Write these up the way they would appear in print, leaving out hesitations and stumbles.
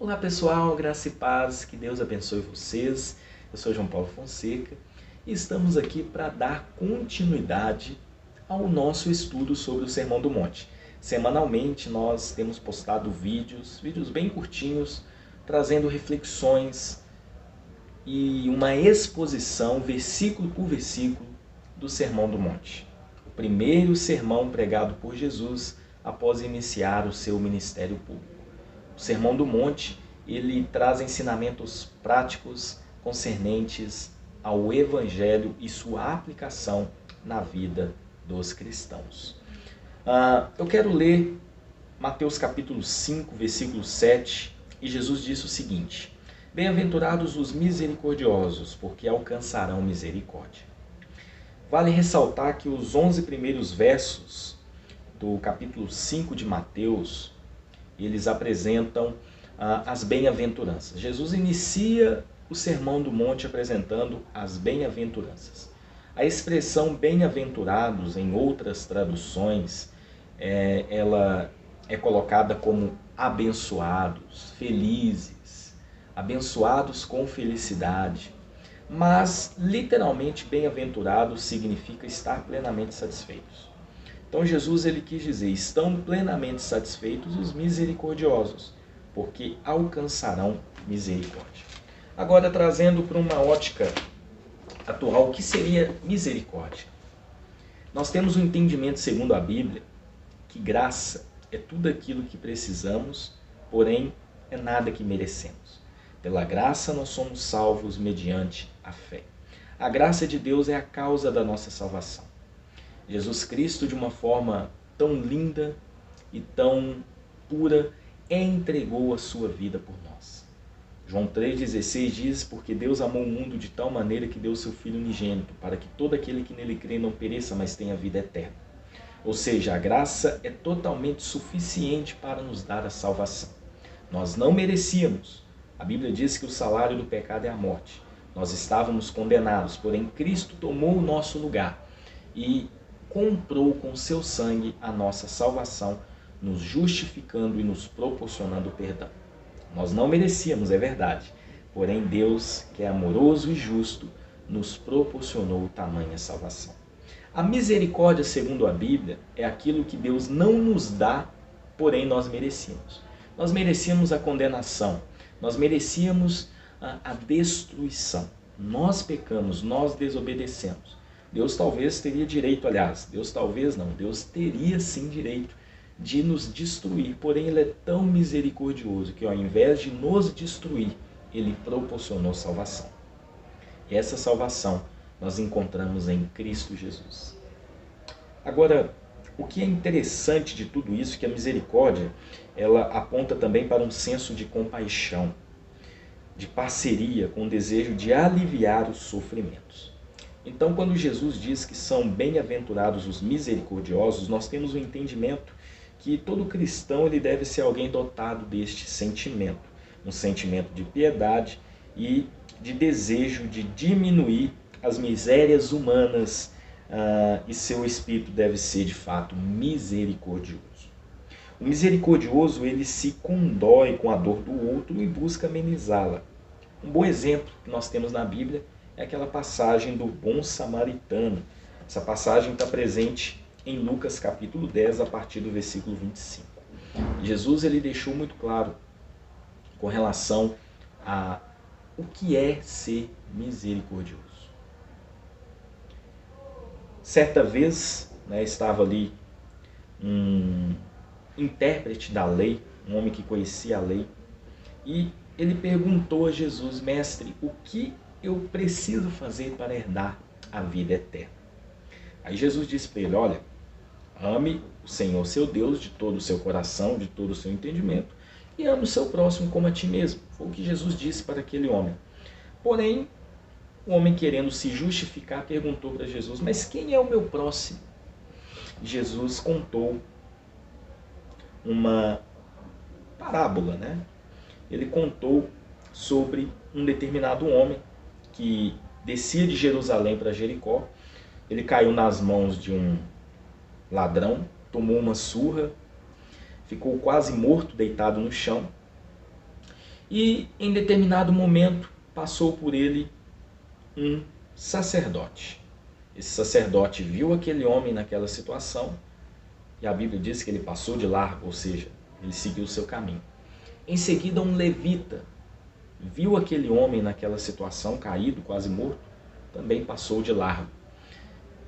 Olá pessoal, graça e paz, que Deus abençoe vocês. Eu sou João Paulo Fonseca e estamos aqui para dar continuidade ao nosso estudo sobre o Sermão do Monte. Semanalmente nós temos postado vídeos bem curtinhos, trazendo reflexões e uma exposição, versículo por versículo, do Sermão do Monte. O primeiro sermão pregado por Jesus após iniciar o seu ministério público. O Sermão do Monte, ele traz ensinamentos práticos concernentes ao Evangelho e sua aplicação na vida dos cristãos. Eu quero ler Mateus capítulo 5, versículo 7, e Jesus disse o seguinte: Bem-aventurados os misericordiosos, porque alcançarão misericórdia. Vale ressaltar que os 11 primeiros versos do capítulo 5 de Mateus, eles apresentam as bem-aventuranças. Jesus inicia o Sermão do Monte apresentando as bem-aventuranças. A expressão bem-aventurados, em outras traduções, ela é colocada como abençoados, felizes, abençoados com felicidade. Mas, literalmente, bem-aventurados significa estar plenamente satisfeitos. Então Jesus ele quis dizer, estão plenamente satisfeitos os misericordiosos, porque alcançarão misericórdia. Agora, trazendo para uma ótica atual, o que seria misericórdia? Nós temos um entendimento, segundo a Bíblia, que graça é tudo aquilo que precisamos, porém é nada que merecemos. Pela graça nós somos salvos mediante a fé. A graça de Deus é a causa da nossa salvação. Jesus Cristo, de uma forma tão linda e tão pura, entregou a sua vida por nós. João 3,16 diz, porque Deus amou o mundo de tal maneira que deu o seu Filho unigênito, para que todo aquele que nele crê não pereça, mas tenha vida eterna. Ou seja, a graça é totalmente suficiente para nos dar a salvação. Nós não merecíamos. A Bíblia diz que o salário do pecado é a morte. Nós estávamos condenados, porém Cristo tomou o nosso lugar e comprou com seu sangue a nossa salvação, nos justificando e nos proporcionando perdão. Nós não merecíamos, é verdade, porém Deus, que é amoroso e justo, nos proporcionou tamanha salvação. A misericórdia, segundo a Bíblia, é aquilo que Deus não nos dá, porém nós merecíamos. Nós merecíamos a condenação, nós merecíamos a destruição. Nós pecamos, nós desobedecemos. Deus talvez teria direito, Deus talvez não, Deus teria sim direito de nos destruir, porém Ele é tão misericordioso que ao invés de nos destruir, Ele proporcionou salvação. E essa salvação nós encontramos em Cristo Jesus. Agora, o que é interessante de tudo isso é que a misericórdia, ela aponta também para um senso de compaixão, de parceria com o desejo de aliviar os sofrimentos. Então, quando Jesus diz que são bem-aventurados os misericordiosos, nós temos o entendimento que todo cristão ele deve ser alguém dotado deste sentimento, um sentimento de piedade e de desejo de diminuir as misérias humanas, e seu espírito deve ser, de fato, misericordioso. O misericordioso ele se condói com a dor do outro e busca amenizá-la. Um bom exemplo que nós temos na Bíblia é aquela passagem do bom samaritano. Essa passagem está presente em Lucas capítulo 10, a partir do versículo 25. Jesus ele deixou muito claro com relação a o que é ser misericordioso. Certa vez, estava ali um intérprete da lei, um homem que conhecia a lei, e ele perguntou a Jesus, mestre, o que eu preciso fazer para herdar a vida eterna? Aí Jesus disse para ele, olha, ame o Senhor seu Deus de todo o seu coração, de todo o seu entendimento, e ame o seu próximo como a ti mesmo. Foi o que Jesus disse para aquele homem. Porém, o homem, querendo se justificar, perguntou para Jesus, mas quem é o meu próximo? Jesus contou uma parábola, Ele contou sobre um determinado homem que descia de Jerusalém para Jericó. Ele caiu nas mãos de um ladrão, tomou uma surra, ficou quase morto, deitado no chão. E em determinado momento passou por ele um sacerdote. Esse sacerdote viu aquele homem naquela situação e a Bíblia diz que ele passou de largo, ou seja, ele seguiu o seu caminho. Em seguida, um levita viu aquele homem naquela situação, caído, quase morto, também passou de largo.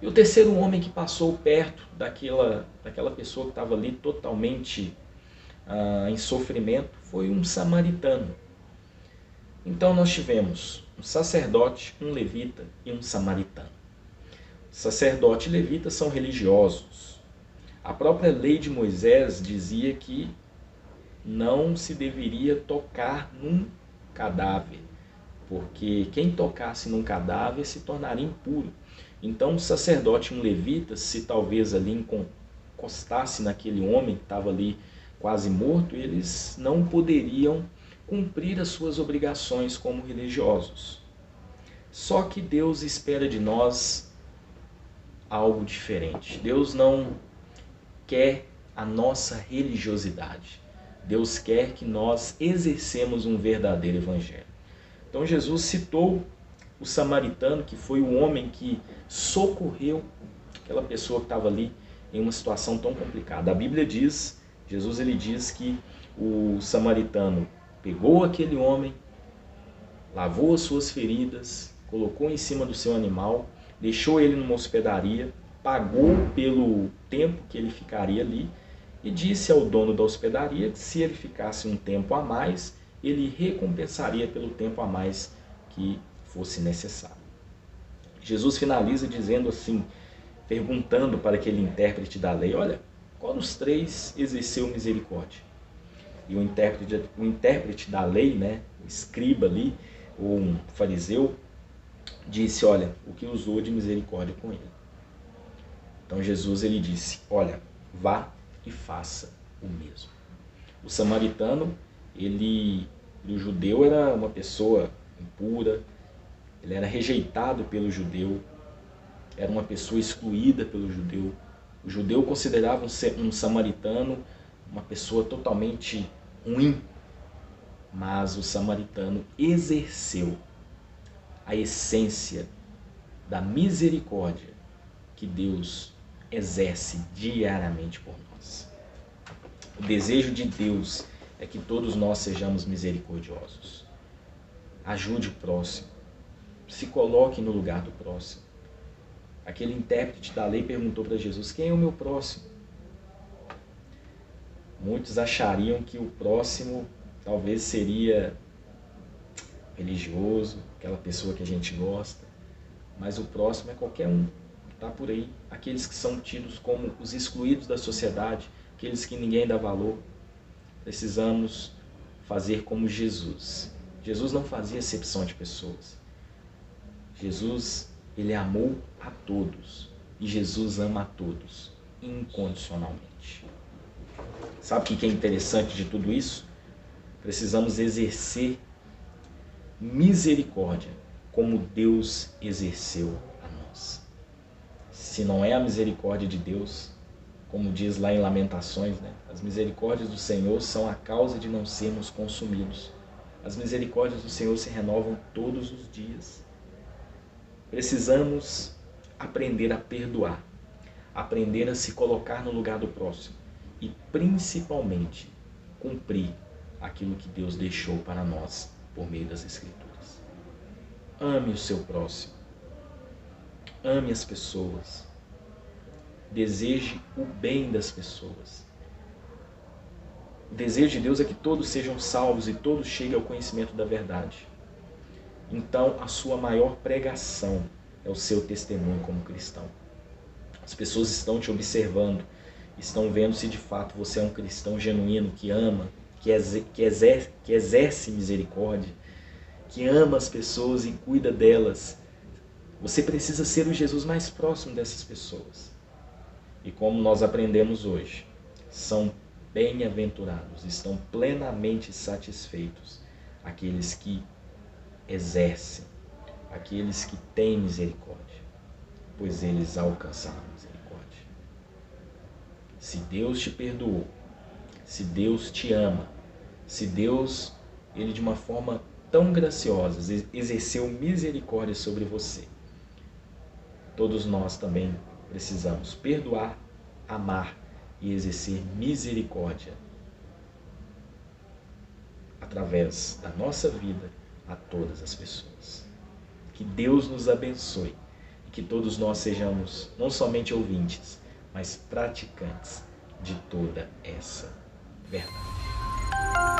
E o terceiro homem que passou perto daquela pessoa que estava ali totalmente em sofrimento foi um samaritano. Então nós tivemos um sacerdote, um levita e um samaritano. Sacerdote e levita são religiosos. A própria lei de Moisés dizia que não se deveria tocar num cadáver, porque quem tocasse num cadáver se tornaria impuro. Então um sacerdote e um levita, se talvez ali encostasse naquele homem que estava ali quase morto, eles não poderiam cumprir as suas obrigações como religiosos. Só que Deus espera de nós algo diferente. Deus não quer a nossa religiosidade. Deus quer que nós exercemos um verdadeiro evangelho. Então Jesus citou o samaritano, que foi o homem que socorreu aquela pessoa que estava ali em uma situação tão complicada. A Bíblia diz, Jesus ele diz que o samaritano pegou aquele homem, lavou as suas feridas, colocou em cima do seu animal, deixou ele numa hospedaria, pagou pelo tempo que ele ficaria ali e disse ao dono da hospedaria que se ele ficasse um tempo a mais, ele recompensaria pelo tempo a mais que fosse necessário. Jesus finaliza dizendo assim, perguntando para aquele intérprete da lei, olha, qual dos três exerceu misericórdia? E o intérprete da lei, né, o escriba ali, ou um fariseu, disse, olha, o que usou de misericórdia com ele. Então Jesus ele disse, olha, vá e faça o mesmo. O samaritano, o judeu era uma pessoa impura, ele era rejeitado pelo judeu, era uma pessoa excluída pelo judeu. O judeu considerava um samaritano uma pessoa totalmente ruim, mas o samaritano exerceu a essência da misericórdia que Deus exerce diariamente por nós. O desejo de Deus é que todos nós sejamos misericordiosos. Ajude o próximo. Se coloque no lugar do próximo. Aquele intérprete da lei perguntou para Jesus, quem é o meu próximo? Muitos achariam que o próximo talvez seria religioso, aquela pessoa que a gente gosta, mas o próximo é qualquer um, está por aí. Aqueles que são tidos como os excluídos da sociedade, aqueles que ninguém dá valor. Precisamos fazer como Jesus. Jesus não fazia acepção de pessoas. Jesus, ele amou a todos. E Jesus ama a todos, incondicionalmente. Sabe o que é interessante de tudo isso? Precisamos exercer misericórdia como Deus exerceu a nós. Se não é a misericórdia de Deus, como diz lá em Lamentações, né? As misericórdias do Senhor são a causa de não sermos consumidos. As misericórdias do Senhor se renovam todos os dias. Precisamos aprender a perdoar, aprender a se colocar no lugar do próximo e, principalmente, cumprir aquilo que Deus deixou para nós por meio das Escrituras. Ame o seu próximo, ame as pessoas, deseje o bem das pessoas. O desejo de Deus é que todos sejam salvos e todos cheguem ao conhecimento da verdade. Então, a sua maior pregação é o seu testemunho como cristão. As pessoas estão te observando, estão vendo se de fato você é um cristão genuíno, que ama, que exerce misericórdia, que ama as pessoas e cuida delas. Você precisa ser o Jesus mais próximo dessas pessoas. E como nós aprendemos hoje, são bem-aventurados, estão plenamente satisfeitos aqueles que exercem, aqueles que têm misericórdia, pois eles alcançarão misericórdia. Se Deus te perdoou, se Deus te ama, se Deus Ele de uma forma tão graciosa exerceu misericórdia sobre você. Todos nós também precisamos perdoar, amar e exercer misericórdia através da nossa vida a todas as pessoas. Que Deus nos abençoe e que todos nós sejamos não somente ouvintes, mas praticantes de toda essa verdade.